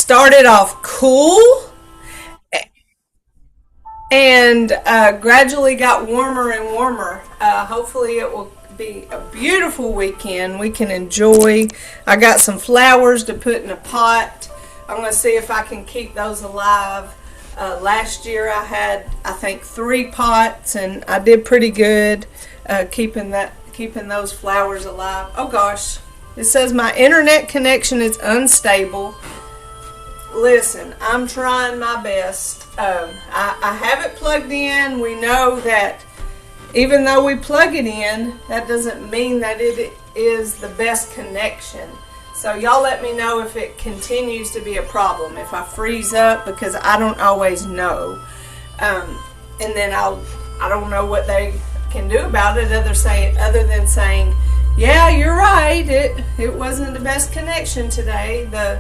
started off cool and gradually got warmer and warmer. Hopefully, it will be a beautiful weekend. We can enjoy. I got some flowers to put in a pot. I'm going to see if I can keep those alive. Last year, I had, I think, 3 pots, and I did pretty good keeping those flowers alive. Oh gosh, it says my internet connection is unstable. Listen, I'm trying my best. I have it plugged in. We know that even though we plug it in, that doesn't mean that it is the best connection. So y'all let me know if it continues to be a problem, if I freeze up, because I don't always know. And then I don't know what they can do about it other than saying, yeah, you're right, it wasn't the best connection today. The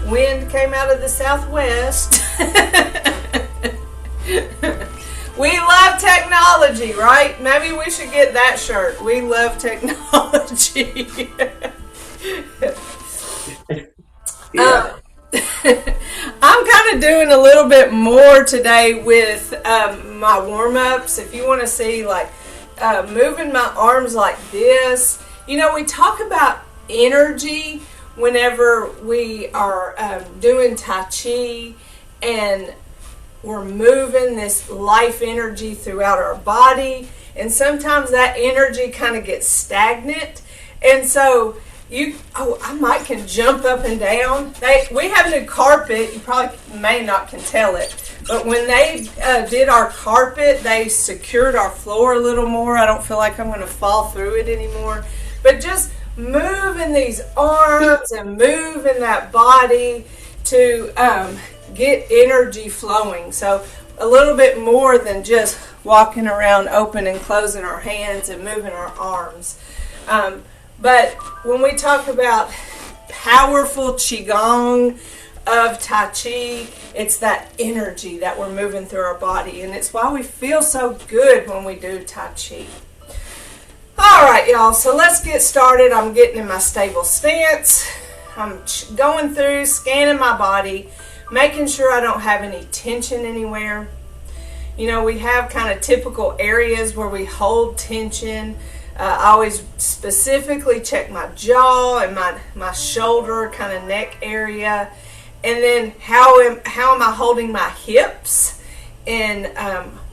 wind came out of the southwest. We love technology, right? Maybe we should get that shirt. We love technology. Yeah. I'm kind of doing a little bit more today with my warm-ups. If you want to see, like, moving my arms like this. You know, we talk about energy whenever we are doing Tai Chi, and we're moving this life energy throughout our body, and sometimes that energy kind of gets stagnant, and so I might can jump up and down. We have new carpet. You probably may not can tell it, but when they did our carpet, they secured our floor a little more. I don't feel like I'm going to fall through it anymore, but just moving these arms and moving that body to get energy flowing. So a little bit more than just walking around open and closing our hands and moving our arms. But when we talk about powerful Qigong of Tai Chi, it's that energy that we're moving through our body. And it's why we feel so good when we do Tai Chi. All right, y'all, so let's get started. I'm getting in my stable stance. I'm going through, scanning my body, making sure I don't have any tension anywhere. You know, we have kind of typical areas where we hold tension. I always specifically check my jaw and my shoulder, kind of neck area. And then how am I holding my hips? And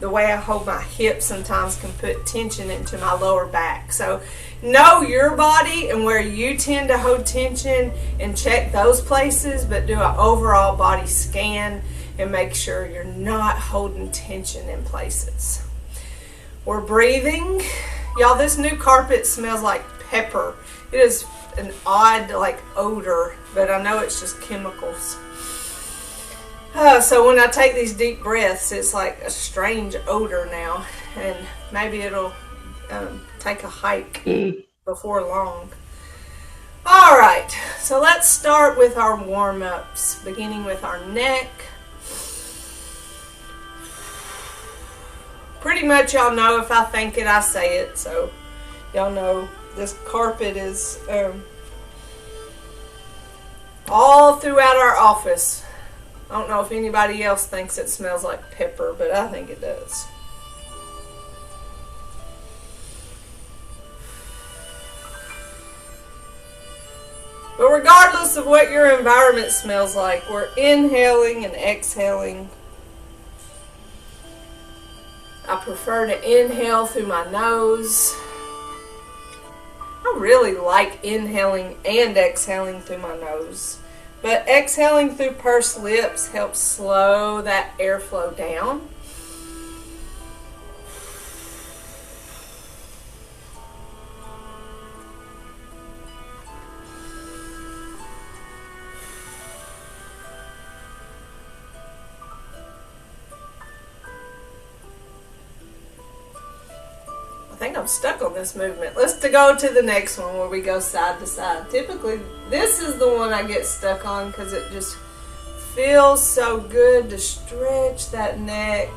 the way I hold my hips sometimes can put tension into my lower back. So know your body and where you tend to hold tension and check those places, but do an overall body scan and make sure you're not holding tension in places. We're breathing. Y'all, this new carpet smells like pepper. It is an odd, like, odor, but I know it's just chemicals. So when I take these deep breaths, it's like a strange odor now, and maybe it'll take a hike before long. All right, so let's start with our warm-ups, beginning with our neck. Pretty much y'all know if I think it, I say it, so y'all know this carpet is all throughout our office. I don't know if anybody else thinks it smells like pepper, but I think it does. But regardless of what your environment smells like, we're inhaling and exhaling. I prefer to inhale through my nose. I really like inhaling and exhaling through my nose. But exhaling through pursed lips helps slow that airflow down. I think I'm stuck on this movement. Let's go to the next one where we go side to side. Typically, this is the one I get stuck on because it just feels so good to stretch that neck.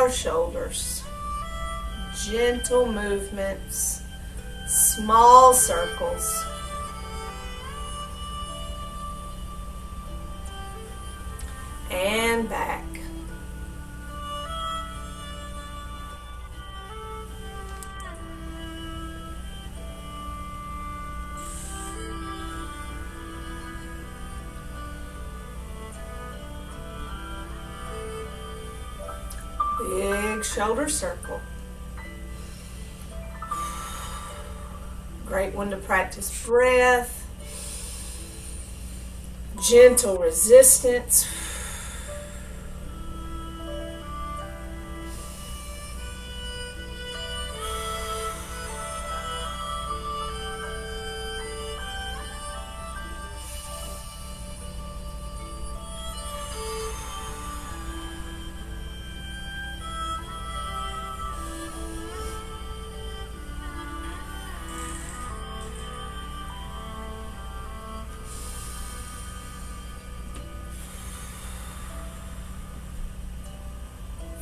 our shoulders. Gentle movements, small circles. And back. Big shoulder circle. Great one to practice breath. Gentle resistance.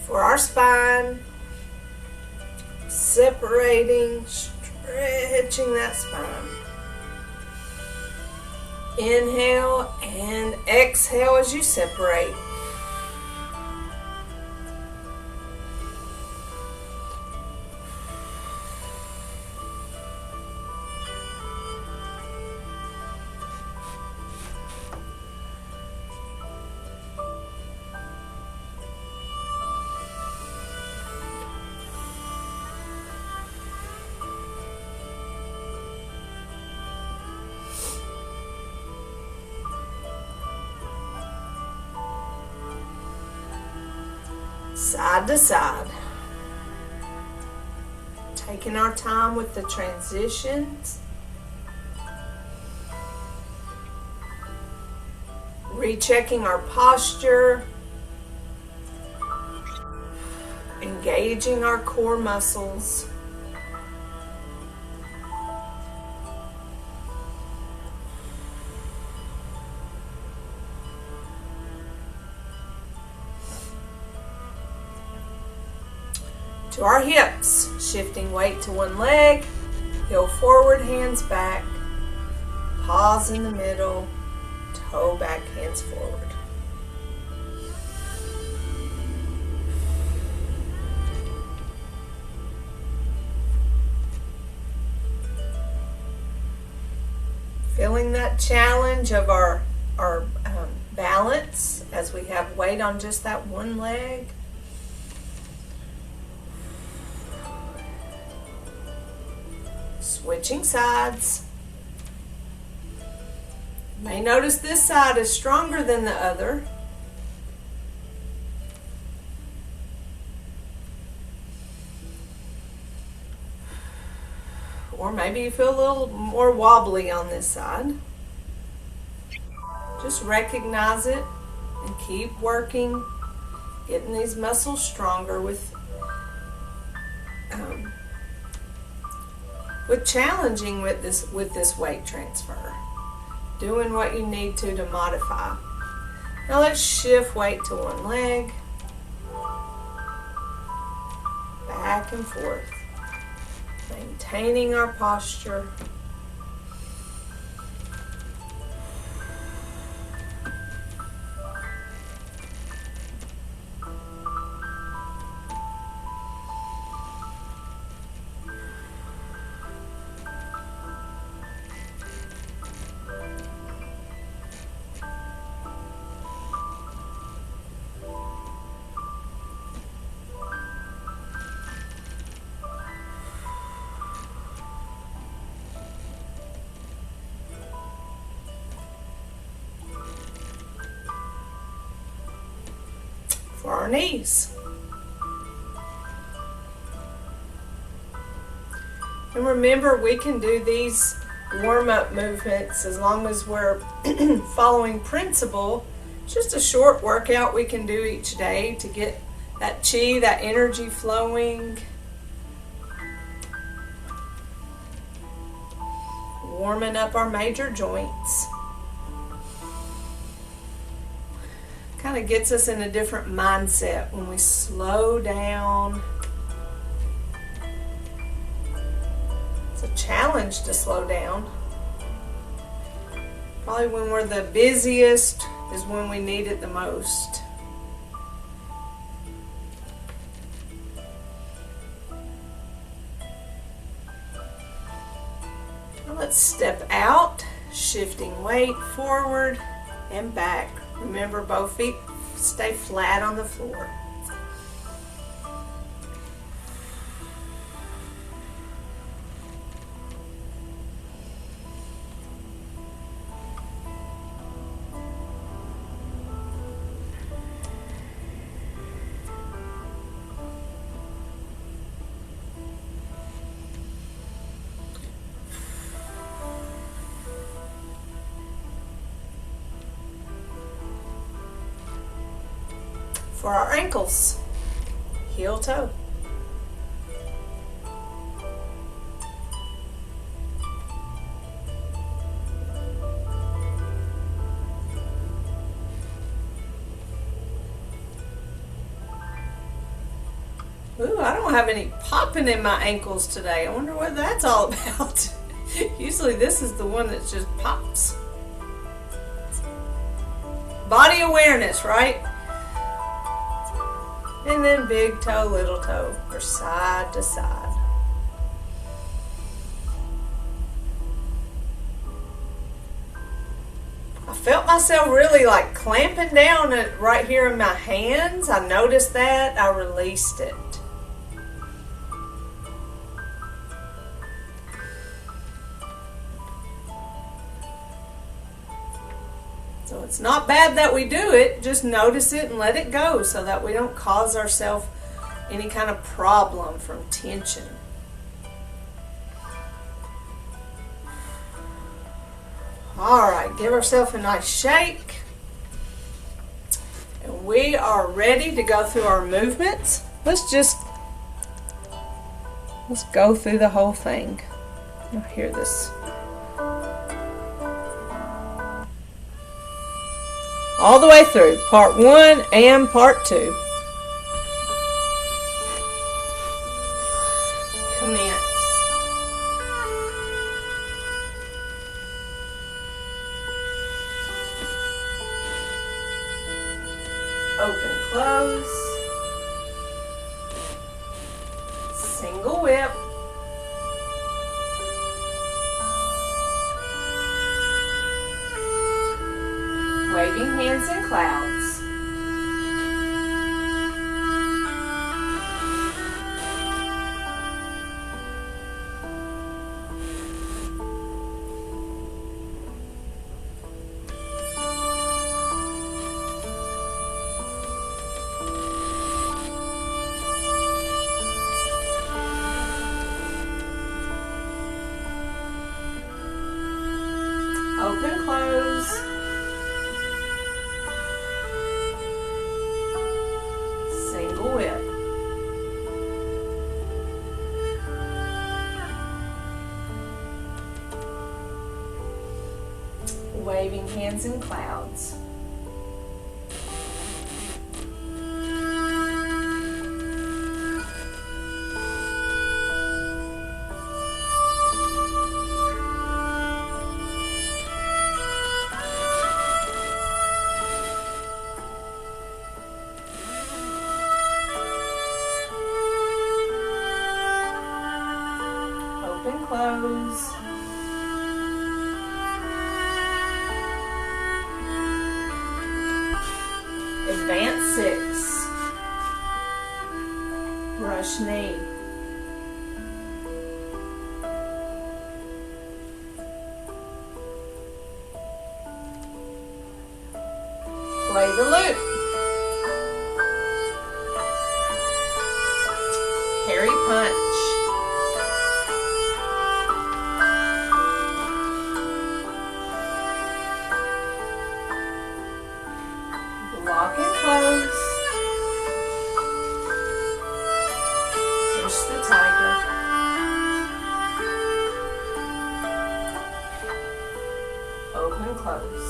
For our spine, separating, stretching that spine. Inhale and exhale as you separate. Side to side. Taking our time with the transitions. Rechecking our posture. Engaging our core muscles. To our hips, shifting weight to one leg, heel forward, hands back, pause in the middle, toe back, hands forward. Feeling that challenge of our balance as we have weight on just that one leg. Switching sides. You may notice this side is stronger than the other. Or maybe you feel a little more wobbly on this side. Just recognize it and keep working, getting these muscles stronger with challenging with this weight transfer. Doing what you need to modify. Now let's shift weight to one leg. Back and forth. Maintaining our posture. For our knees. And remember, we can do these warm-up movements as long as we're following principle. It's just a short workout we can do each day to get that chi, that energy flowing. Warming up our major joints. Kind kind of gets us in a different mindset when we slow down. It's a challenge to slow down. Probably when we're the busiest is when we need it the most. Now let's step out, shifting weight forward and back. Remember, both feet stay flat on the floor. For our ankles, heel toe. Ooh, I don't have any popping in my ankles today. I wonder what that's all about. Usually this is the one that just pops. Body awareness, right? And then big toe, little toe, or side to side. I felt myself really like clamping down right here in my hands. I noticed that. I released it. So it's not bad that we do it, just notice it and let it go so that we don't cause ourselves any kind of problem from tension. Alright, give ourselves a nice shake. And we are ready to go through our movements. Let's go through the whole thing. You'll hear this. All the way through, part 1 and part 2. Commence. Open, close. Single whip. Waving hands in clouds. Open, close. Single whip. Waving hands in clouds. Open, close. Advance 6. Rush knee. Play the loop. Harry punch. Lock and close. Push the tiger. Open, close.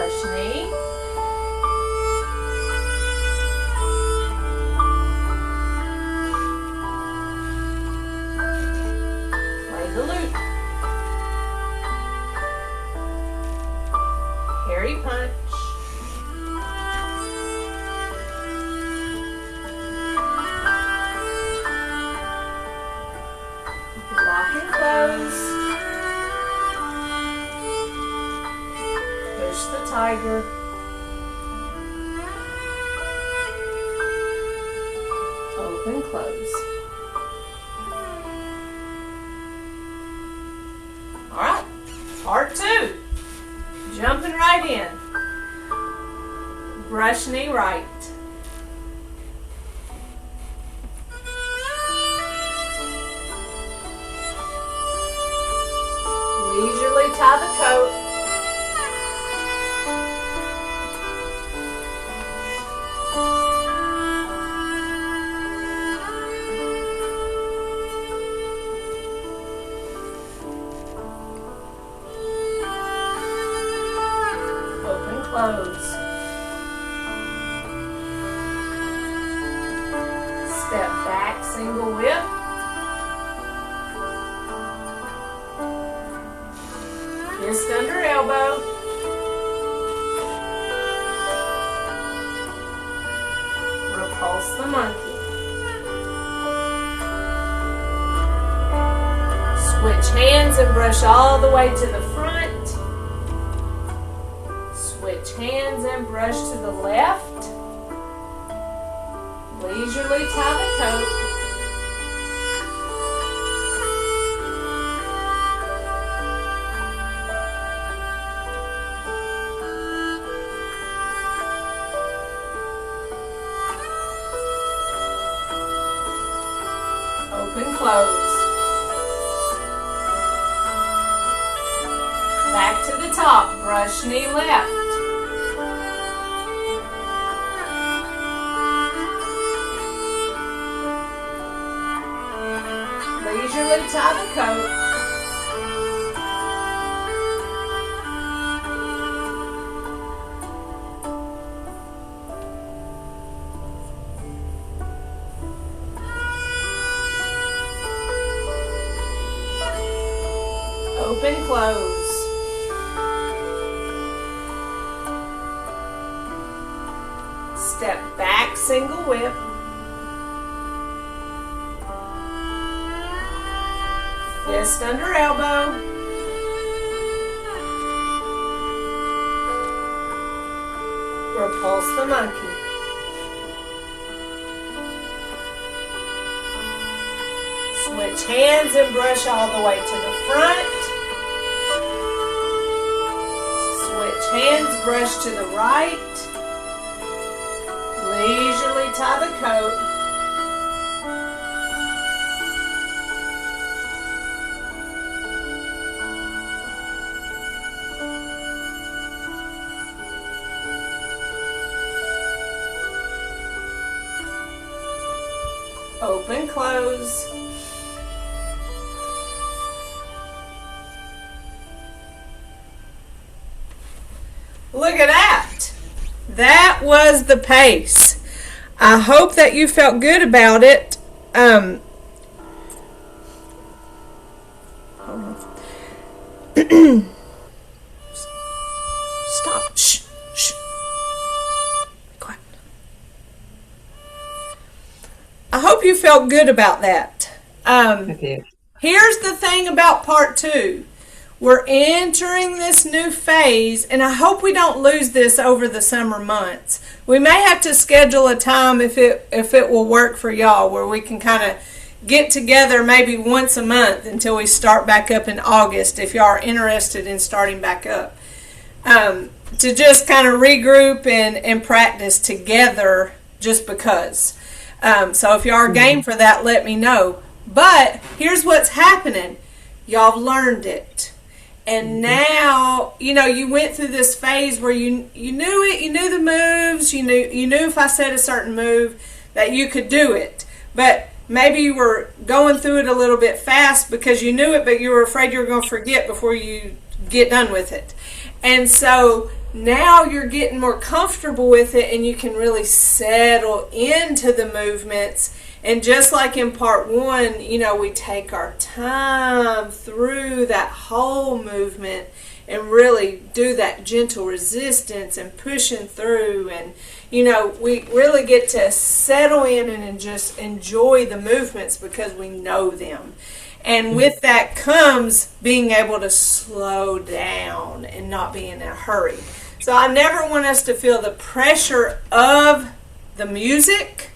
brush knee. Play the loop. Carry punch. Lock and close. Push the tiger. Open, close. All right, part 2. Jumping right in. Brush knee right. Leisurely tie the coat. Open, close. Step back, single whip. Fist under elbow. Repulse the monkey. Switch hands and brush all the way to the front. Switch hands and brush to the left. Leisurely tie the coat. Open, close. Back to the top, brush knee left. Leisurely tie the coat. Open, close. Step back, single whip. Fist under elbow. Repulse the monkey. Switch hands and brush all the way to the front. Switch hands, brush to the right. Leisurely tie the coat. Open, close. Look at that. That was the pace. I hope that you felt good about it. Stop. Shh. Shh. Quiet. I hope you felt good about that. Okay. Here's the thing about part 2. We're entering this new phase, and I hope we don't lose this over the summer months. We may have to schedule a time if it will work for y'all, where we can kind of get together maybe once a month until we start back up in August, if y'all are interested in starting back up, to just kind of regroup and practice together just because. So if y'all are game for that, let me know. But here's what's happening. Y'all have learned it. And now, you went through this phase where you knew it, you knew the moves, you knew if I said a certain move that you could do it. But maybe you were going through it a little bit fast because you knew it, but you were afraid you were going to forget before you get done with it. And so now you're getting more comfortable with it and you can really settle into the movements. And just like in part one, we take our time through that whole movement and really do that gentle resistance and pushing through. And, we really get to settle in and just enjoy the movements because we know them. And with that comes being able to slow down and not be in a hurry. So I never want us to feel the pressure of the music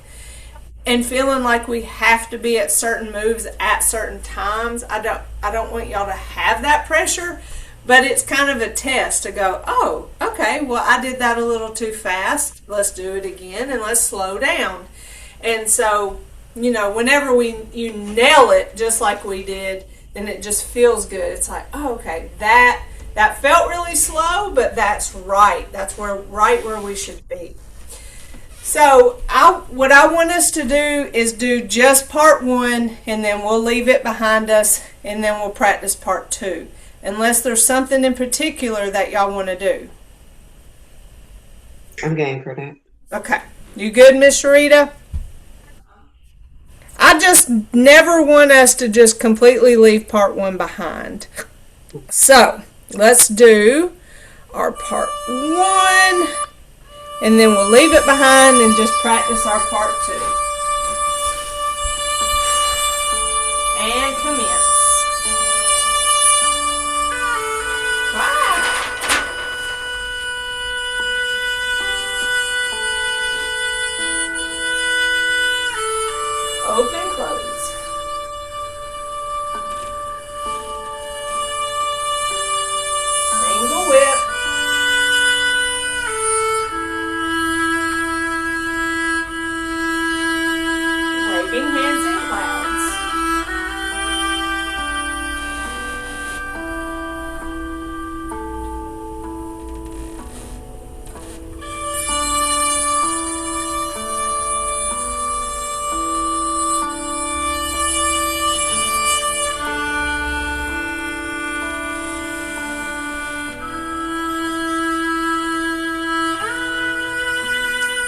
and feeling like we have to be at certain moves at certain times. I don't want y'all to have that pressure, but it's kind of a test to go, oh, okay, well, I did that a little too fast. Let's do it again and let's slow down. And so, whenever you nail it just like we did, then it just feels good. It's like, oh, okay, that felt really slow, but that's right. That's right where we should be. So what I want us to do is do just part one, and then we'll leave it behind us, and then we'll practice part two, unless there's something in particular that y'all want to do. I'm game for that. Okay. You good, Miss Sharita? I just never want us to just completely leave part one behind. So let's do our part one, and then we'll leave it behind and just practice our part two. And commence. Wow. Open, close. Single whip. Waving hands in clouds.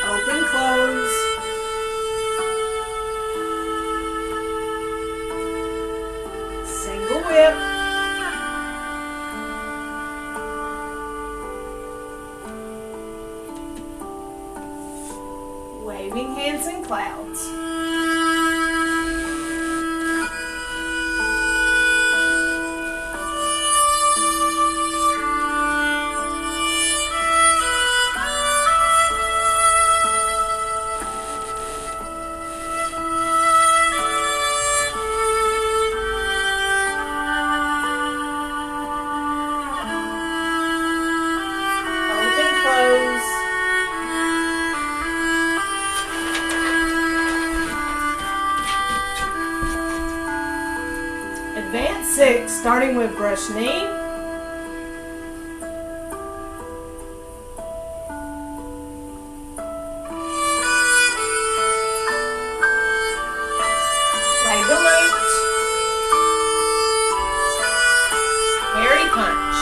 Open, close. Single whip. Waving hands in clouds. Open, close. Advanced 6, starting with brush knee. Leg loop. Hairy punch.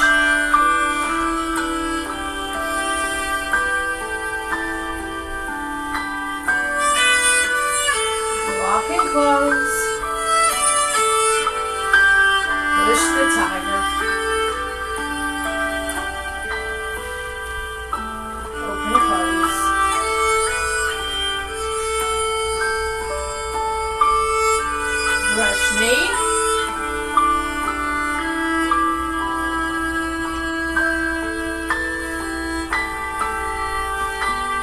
Lock and close. Push the tiger. Open, close. Brush knee.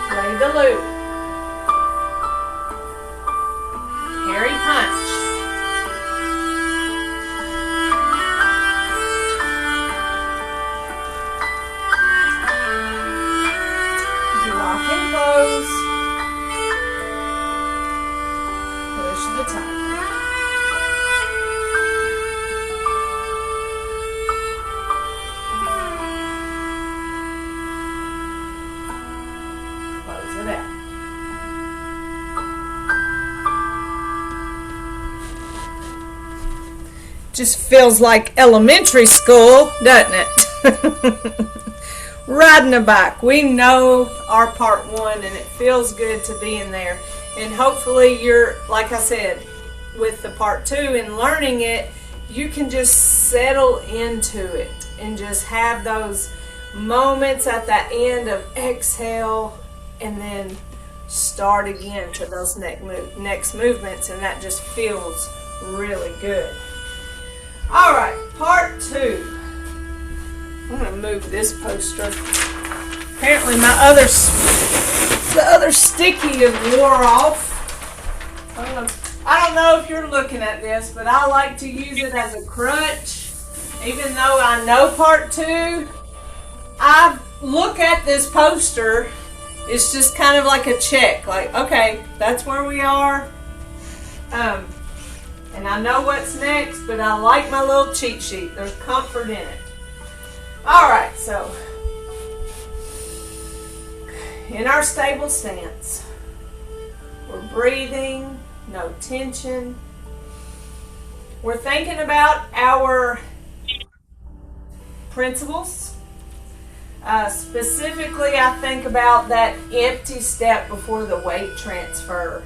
Play the loop. Hairy punch. Lock and close. Push the tiger. Close it out. Just feels like elementary school, doesn't it? riding a bike. We know our part one, and it feels good to be in there. And hopefully you're, like I said, with the part two and learning it, you can just settle into it and just have those moments at the end of exhale and then start again to those next movements, and that just feels really good. All right, part two. I'm going to move this poster. Apparently the other sticky is wore off. I don't know if you're looking at this, but I like to use it as a crutch. Even though I know part two, I look at this poster. It's just kind of like a check. Like, okay, that's where we are. And I know what's next, but I like my little cheat sheet. There's comfort in it. All right, so in our stable stance, we're breathing, no tension. We're thinking about our principles. Specifically, I think about that empty step before the weight transfer,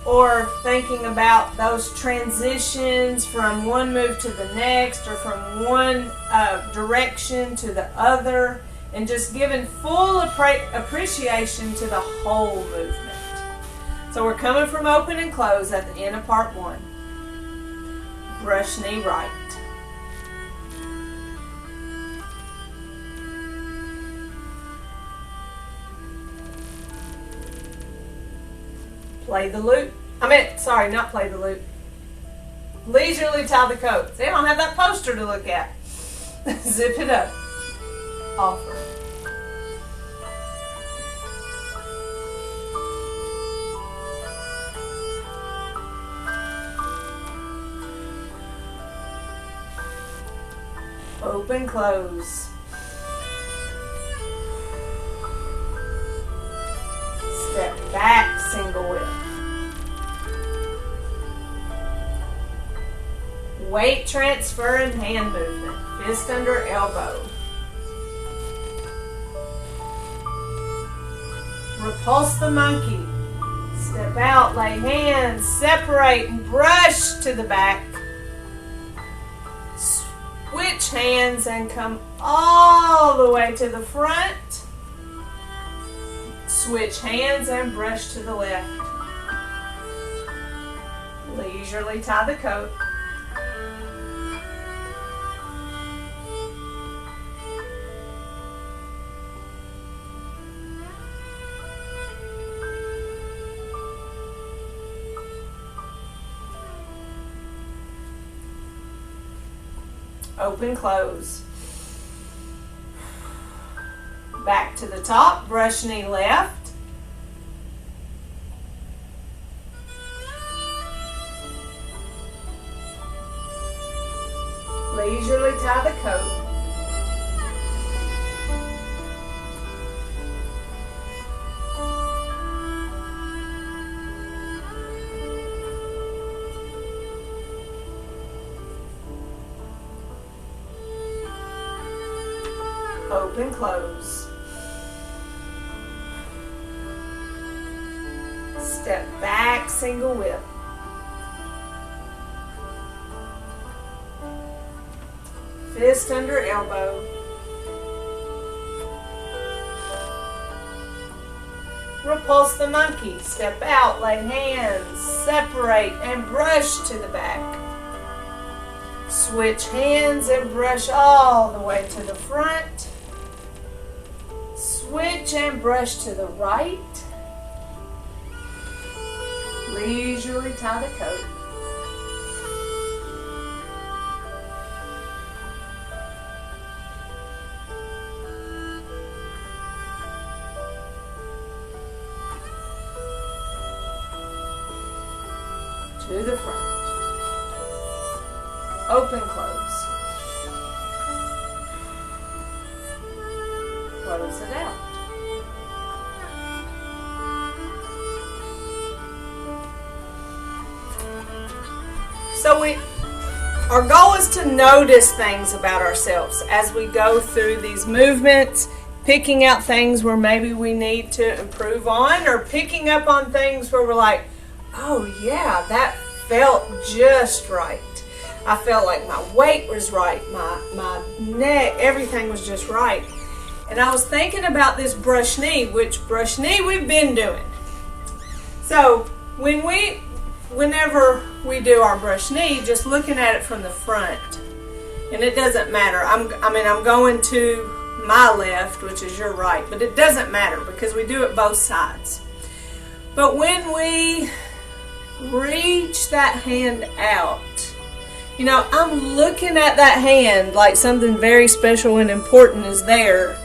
or thinking about those transitions from one move to the next, or from one direction to the other, and just giving full appreciation to the whole movement. So we're coming from open and close at the end of part one. Brush knee right. Play the loop. Not play the loop. Leisurely tie the coat. They don't have that poster to look at. Zip it up. Offer. Open, close. Step back, single whip. Weight transfer and hand movement. Fist under elbow. Repulse the monkey. Step out, lay hands, separate and brush to the back. Switch hands and come all the way to the front. Switch hands and brush to the left. Leisurely tie the coat. Open, close. Back to the top, brush knee left. Leisurely tie the coat. Open, close. Step back, single whip. Fist under elbow. Repulse the monkey. Step out, lay hands, separate and brush to the back. Switch hands and brush all the way to the front. Switch and brush to the right. Leisurely tie the coat. To the front. Open, close. Close it out. So our goal is to notice things about ourselves as we go through these movements. picking out things where maybe we need to improve on, or picking up on things where we're like, oh yeah, that felt just right. I felt like my weight was right, my neck, everything was just right. And I was thinking about this brush knee, which brush knee we've been doing. So whenever we do our brush knee, just looking at it from the front, and it doesn't matter. I'm going to my left, which is your right, but it doesn't matter because we do it both sides. But when we reach that hand out, I'm looking at that hand like something very special and important is there.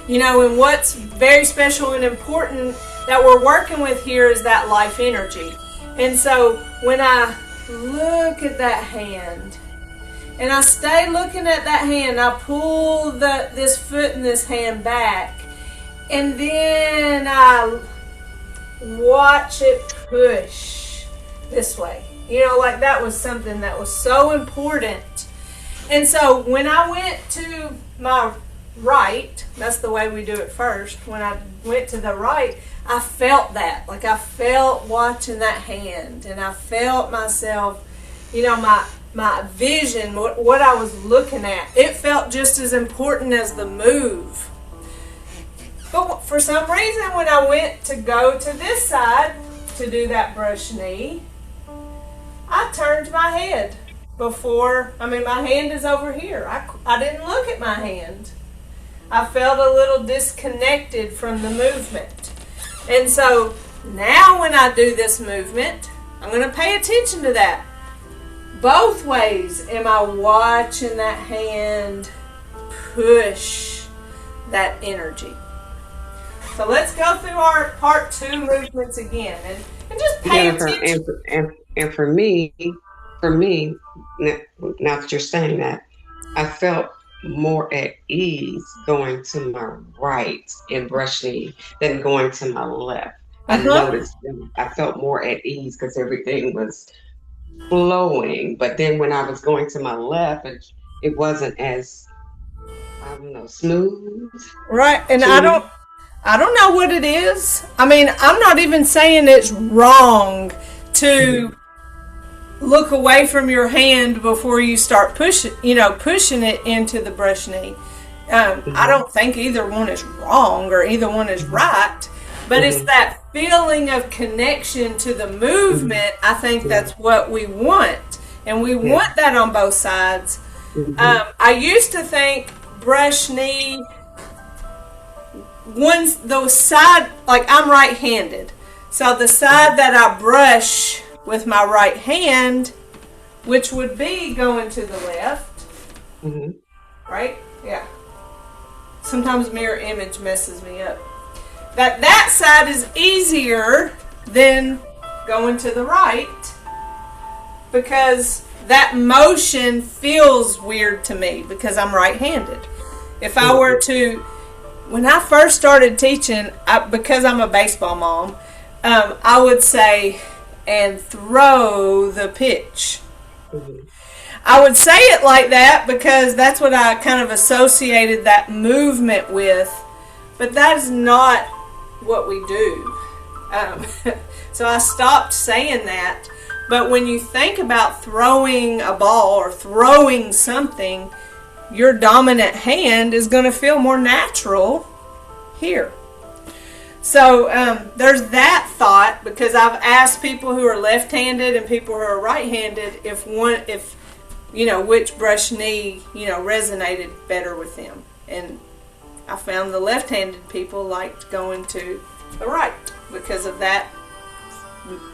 And what's very special and important that we're working with here is that life energy. And so when I look at that hand, and I stay looking at that hand, I pull this foot and this hand back, and then I watch it push this way. Like that was something that was so important. And so when I went to my right, that's the way we do it first. When I went to the right, I felt that. Like I felt watching that hand, and I felt myself, my vision, what I was looking at. It felt just as important as the move. But for some reason, when I went to go to this side to do that brush knee, I turned my head my hand is over here. I didn't look at my hand. I felt a little disconnected from the movement. And so now when I do this movement, I'm going to pay attention to that. Both ways am I watching that hand push that energy. So let's go through our part 2 movements again and just pay attention. And for me, now that you're saying that, I felt more at ease going to my right in brush knee than going to my left. I noticed I felt more at ease because everything was flowing. But then when I was going to my left, it wasn't as, smooth. Right, and I don't know what it is. I'm not even saying it's wrong to look away from your hand before you start pushing it into the brush knee. I don't think either one is wrong or either one is right, but it's that feeling of connection to the movement. I think that's what we want, and we want that on both sides. I used to think brush knee, the side, like I'm right-handed, so the side that I brush with my right hand, which would be going to the left, right? Yeah. Sometimes mirror image messes me up. That side is easier than going to the right because that motion feels weird to me because I'm right-handed. If I were to, when I first started teaching, because I'm a baseball mom, I would say, and throw the pitch. I would say it like that because that's what I kind of associated that movement with, but that is not what we do. So I stopped saying that. But when you think about throwing a ball or throwing something, your dominant hand is going to feel more natural here. So there's that thought, because I've asked people who are left-handed and people who are right-handed if which brush knee resonated better with them, and I found the left-handed people liked going to the right because of that.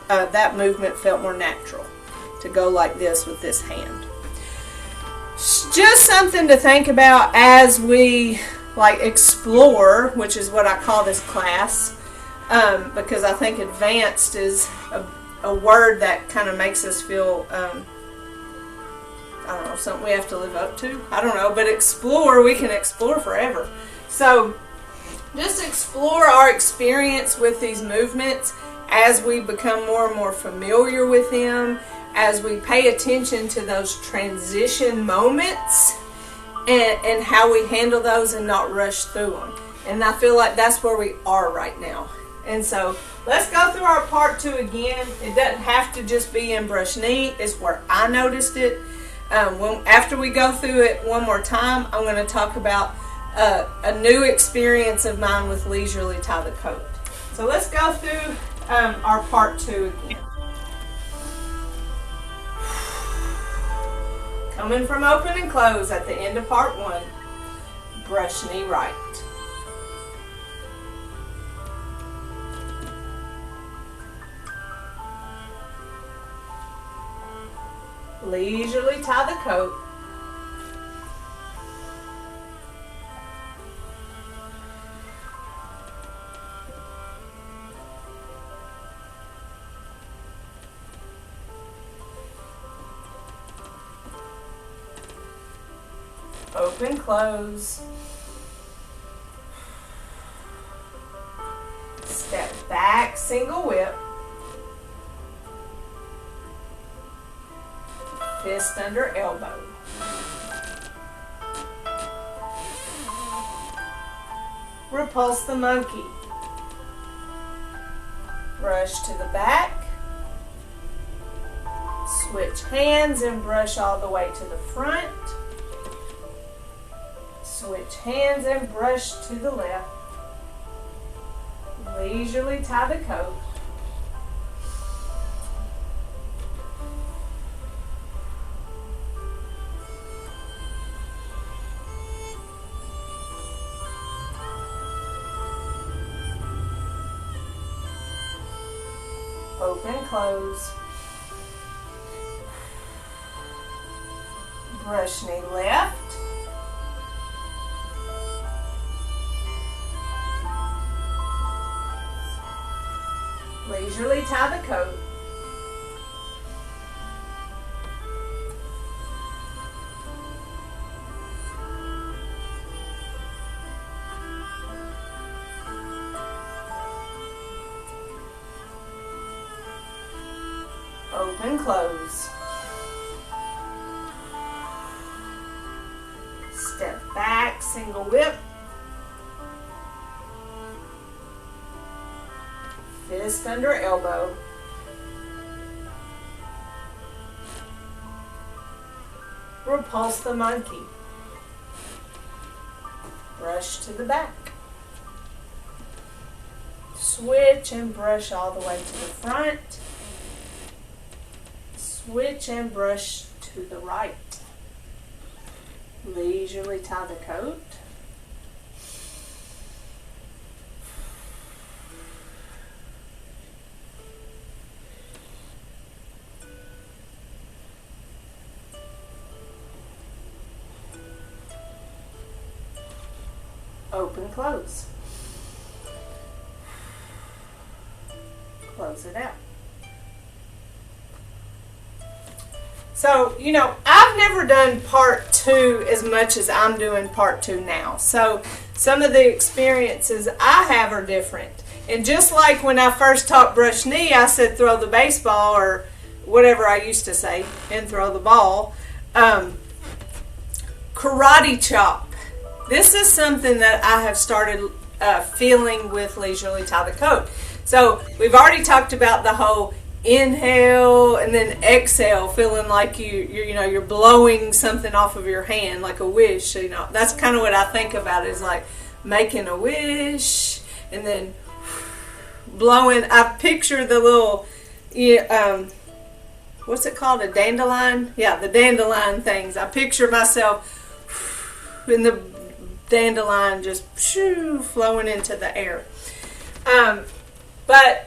That movement felt more natural to go like this with this hand. Just something to think about as we explore, which is what I call this class, because I think advanced is a word that kind of makes us feel, something we have to live up to. I don't know, but explore, we can explore forever. So just explore our experience with these movements as we become more and more familiar with them, as we pay attention to those transition moments and how we handle those and not rush through them. And I feel like that's where we are right now. And so let's go through our part 2 again. It doesn't have to just be in brush knee. It's where I noticed it. After we go through it one more time, I'm going to talk about a new experience of mine with leisurely tie the coat. So let's go through our part 2 again. Coming from open and close at the end of part 1, brush knee right. Leisurely tie the coat. Open, close. Step back, single whip. Fist under elbow. Repulse the monkey. Brush to the back. Switch hands and brush all the way to the front. Switch hands and brush to the left. Leisurely tie the coat. Open, close. Brush knee left. Leisurely tie the coat. Open, close. Step back, single whip. Fist under elbow. Repulse the monkey. Brush to the back. Switch and brush all the way to the front. Switch and brush to the right. Leisurely tie the coat. Open, close. Close it out. So, I've never done part 2 as much as I'm doing part 2 now. So, some of the experiences I have are different. And just like when I first taught brush knee, I said throw the baseball or whatever I used to say and throw the ball. Karate chop. This is something that I have started feeling with leisurely tie the coat. So, we've already talked about the whole inhale and then exhale, feeling like you're blowing something off of your hand like a wish. That's kind of what I think about it, is like making a wish and then blowing. I picture the little what's it called, a dandelion? Yeah, the dandelion things. I picture myself in the dandelion just flowing into the air. But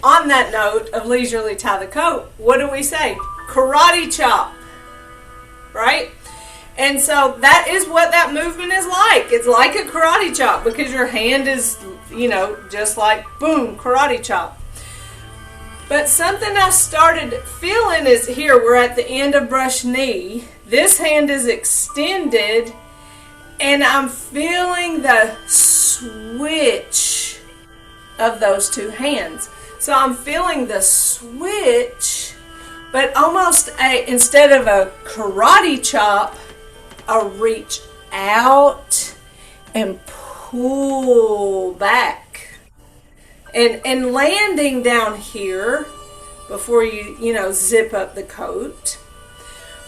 on that note of leisurely tie the coat, what do we say? Karate chop, right? And so that is what that movement is like. It's like a karate chop because your hand is, just like boom, karate chop. But something I started feeling is here, we're at the end of brush knee. This hand is extended and I'm feeling the switch of those two hands. So I'm feeling the switch, but almost instead of a karate chop, a reach out and pull back. And landing down here before you zip up the coat.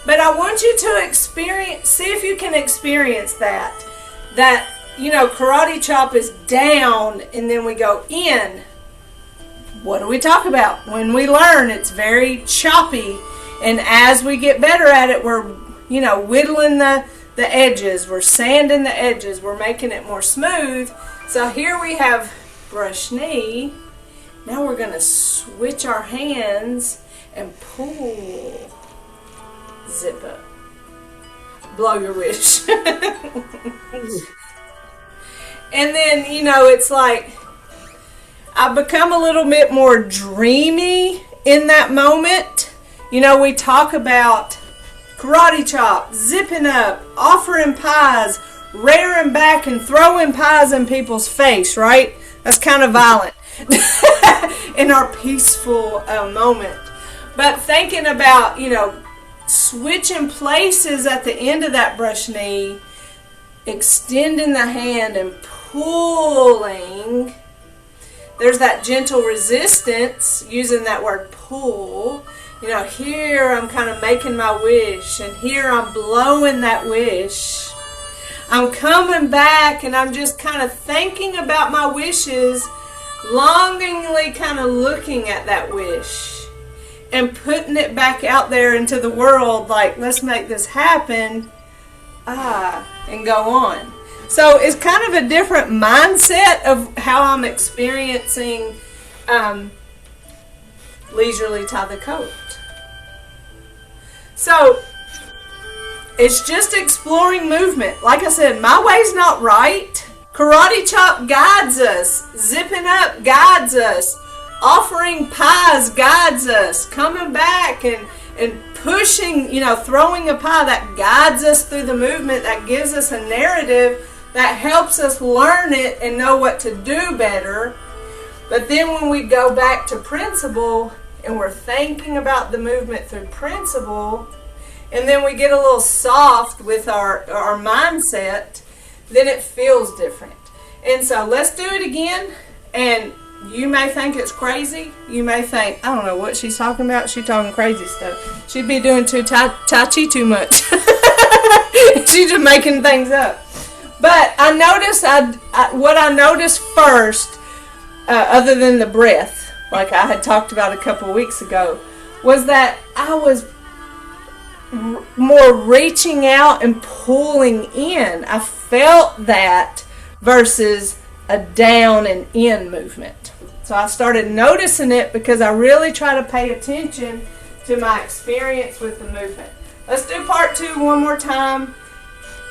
But I want you to see if you can experience that. That, karate chop is down and then we go in. What do we talk about? When we learn, it's very choppy. And as we get better at it, we're, whittling the edges. We're sanding the edges. We're making it more smooth. So here we have brush knee. Now we're going to switch our hands and pull. Zip up. Blow your wish. And then, it's like I've become a little bit more dreamy in that moment. We talk about karate chop, zipping up, offering pies, rearing back and throwing pies in people's face, right? That's kind of violent in our peaceful moment. But thinking about, switching places at the end of that brush knee, extending the hand and pulling. There's that gentle resistance, using that word pull. Here I'm kind of making my wish, and here I'm blowing that wish. I'm coming back and I'm just kind of thinking about my wishes, longingly kind of looking at that wish and putting it back out there into the world like, let's make this happen, and go on. So it's kind of a different mindset of how I'm experiencing leisurely tie the coat. So it's just exploring movement. Like I said, my way's not right. Karate chop guides us. Zipping up guides us. Offering pies guides us. Coming back and pushing, throwing a pie, that guides us through the movement, that gives us a narrative, that helps us learn it and know what to do better. But then when we go back to principle and we're thinking about the movement through principle, and then we get a little soft with our mindset, then it feels different. And so let's do it again. And you may think it's crazy. You may think, I don't know what she's talking about. She's talking crazy stuff. She'd be doing Tai Chi too much. She's just making things up. But I noticed, what I noticed first, other than the breath, like I had talked about a couple weeks ago, was that I was more reaching out and pulling in. I felt that versus a down and in movement. So I started noticing it because I really try to pay attention to my experience with the movement. Let's do part 2 one more time.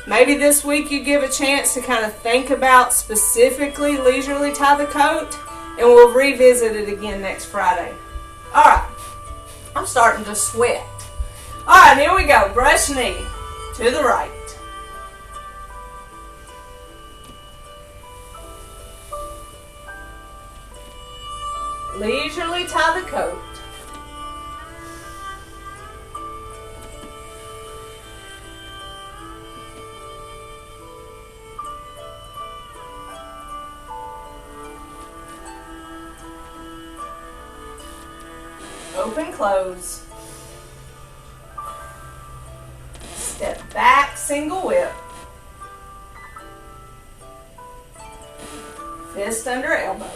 Maybe this week you give a chance to kind of think about specifically leisurely tie the coat, and we'll revisit it again next Friday. All right, I'm starting to sweat. All right, here we go. Brush knee to the right. Leisurely tie the coat. Open, close. Step back, single whip. Fist under elbow.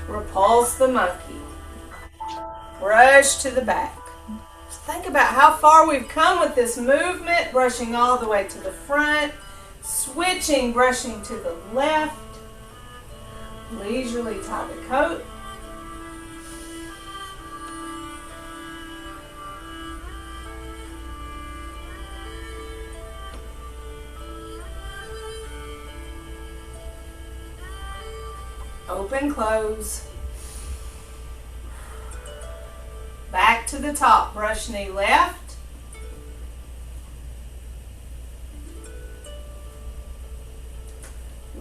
Repulse the monkey. Brush to the back. Just think about how far we've come with this movement, brushing all the way to the front, switching, brushing to the left. Leisurely tie the coat. Open, close. Back to the top. Brush knee left.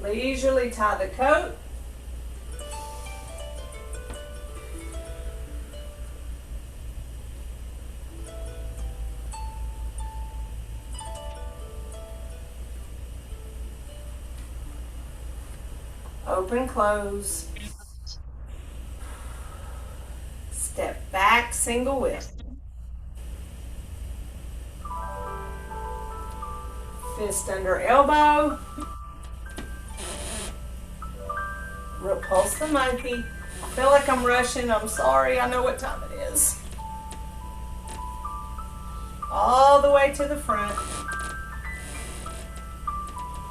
Leisurely tie the coat. Open, close. Step back, single whip. Fist under elbow. Repulse the monkey. I feel like I'm rushing. I'm sorry. I know what time it is. All the way to the front.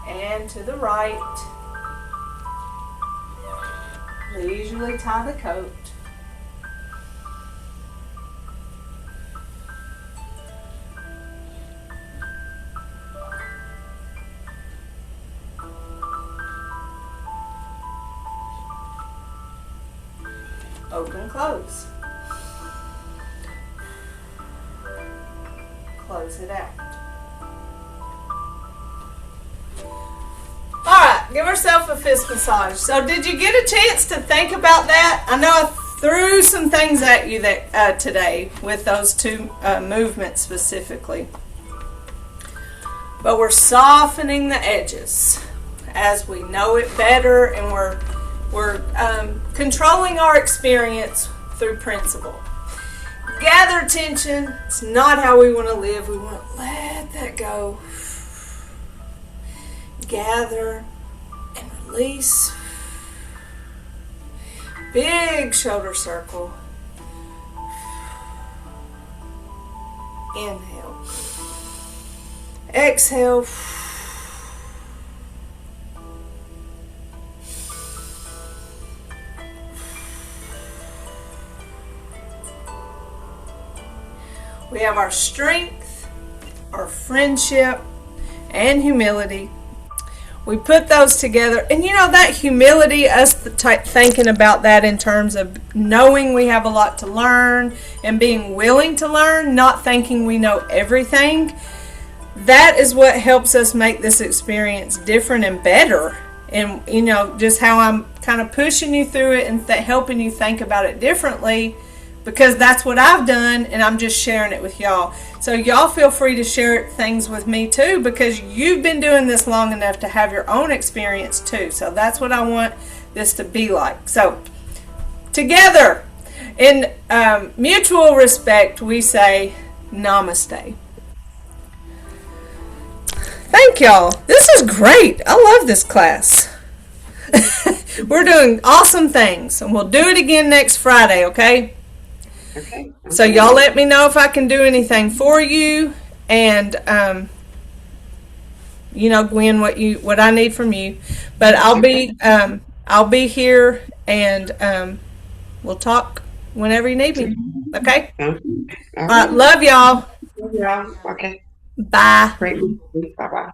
And to the right. Leisurely tie the coat. Open, close. Close it out. Alright, give herself a fist massage. So did you get a chance to think about that? I know I threw some things at you that today with those two movements specifically. But we're softening the edges as we know it better, and we're controlling our experience through principle. Gather tension. It's not how we want to live. We want to let that go. Gather and release. Big shoulder circle. Inhale. Exhale. We have our strength, our friendship, and humility. We put those together. And you know, that humility, us thinking about that in terms of knowing we have a lot to learn and being willing to learn, not thinking we know everything, that is what helps us make this experience different and better. And, you know, just how I'm kind of pushing you through it and helping you think about it differently, because that's what I've done, and I'm just sharing it with y'all. So y'all feel free to share things with me too, because you've been doing this long enough to have your own experience too. So that's what I want this to be like. So together, in mutual respect, we say namaste. Thank y'all. This is great. I love this class. We're doing awesome things, and we'll do it again next Friday, okay? Okay. So y'all let me know if I can do anything for you, and you know, Gwen, what I need from you. But I'll be here, and we'll talk whenever you need me. Okay. All All right. Love y'all. Yeah. Okay. Bye. Great. Bye bye.